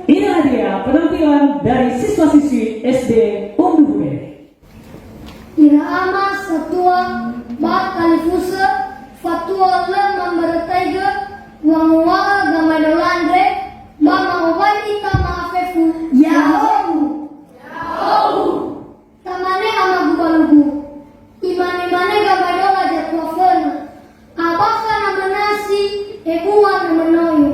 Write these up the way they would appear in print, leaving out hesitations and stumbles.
Inilah dia penampilan dari siswa-siswi SD Undu Gede. Ira ama satua ba kalifusa fatua le mambarataiga wanguwa gamadolandre mama obani tama afefu yahomu tamane ama gubalugu imane gamadola jatuafana abaka na manasi ebuwa na manoyo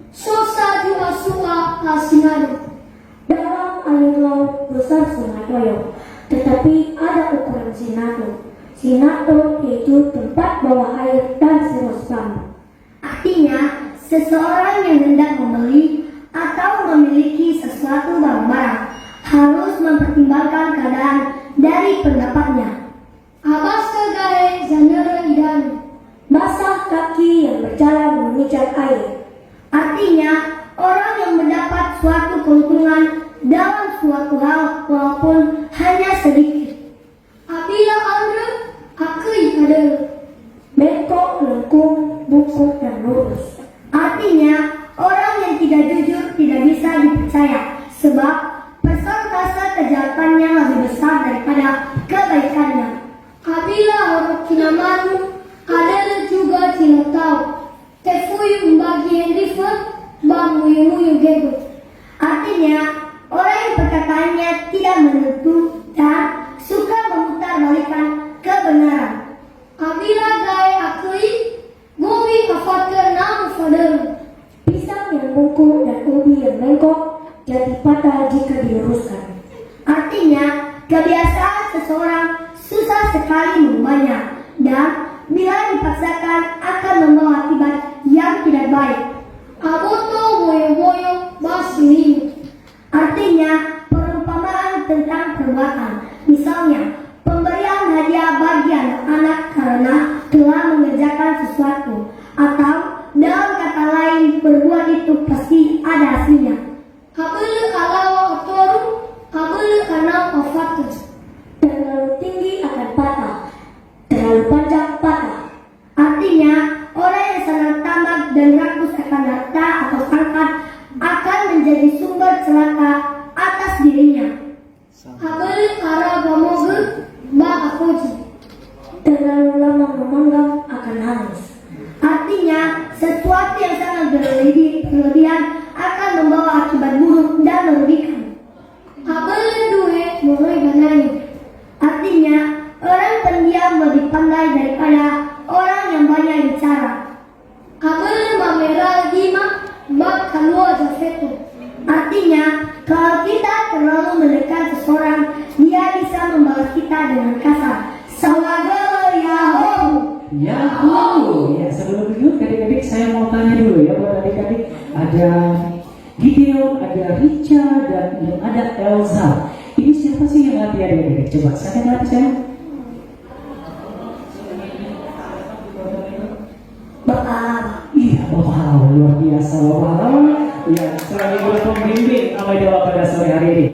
sosa ju asua asinado. Dalam air laut besar Sungai Toyo, tetapi ada ukuran sinato. Sinato yaitu tempat bawah air dan sirosam. Artinya, seseorang yang hendak membeli atau memiliki sesuatu barang-barang harus mempertimbangkan keadaan dari pendapatnya. Abasa gae zanera idanu. Basah kaki yang berjalan memijak air. Artinya, orang yang mendapat suatu keuntungan dalam suatu hal walaupun hanya sedikit. Apabila Anda akui ada Bengkok, lengkung, bungkuk, dan lurus. artinya orang yang tidak jujur tidak bisa dipercaya sebab persentase kejahatannya lebih besar daripada kebaikannya. Apabila orang Cina malu ada juga Cina tahu. Tefui membagi yang differ, muyu gego. Artinya orang yang perkataannya tidak menentu dan suka memutar balikan kebenaran. Apabila gaya akui, gobi kafatir namu fadel. Pisang yang bungkuk dan ubi yang bengkok jadi patah jika diluruskan. Artinya, kebiasaan seseorang susah sekali mengubahnya dan bila dipaksakan akan membawa akibat yang tidak baik. Aboto boyo basiliu. Artinya, perumpamaan tentang perbuatan. Misalnya, pemberian hadiah bagi anak-anak karena telah mengerjakan sesuatu, atau dalam kata lain berbuat itu pasti ada hasilnya. Habulu alawa otoru, habulu kanal ofatus. Terlalu tinggi akan patah, terlalu panjang patah. Artinya, orang yang sangat tamak dan rakus akan harta atau pangkat akan menjadi sumber celaka atas dirinya. Habulu arabamogu ba akoji. Terlalu lama memanggang akan hangus. Artinya, sesuatu yang sangat berlebihan akan membawa akibat buruk dan merugikan. Habulu duwe mulai banani. Artinya, orang pendiam lebih pandai daripada orang yang banyak bicara. Habulu mamera lima bak kalua jafetu. Artinya, kalau kita terlalu mendekat seseorang, dia bisa membalas kita dengan kasar. Sawagala yahohu. Yahoo! Ya, sebelum itu adik-adik saya mau tanya dulu ya buat adik-adik. Ada Gideon, ada Richa, dan yang ada Elsa. Ini siapa sih yang latih adik-adik? Coba saya latih saya. Bapak, Iya, Bapak Halo, luar biasa Bapak Halo. Ya, selalu berpembimbing sama Jawa pada sore hari ini.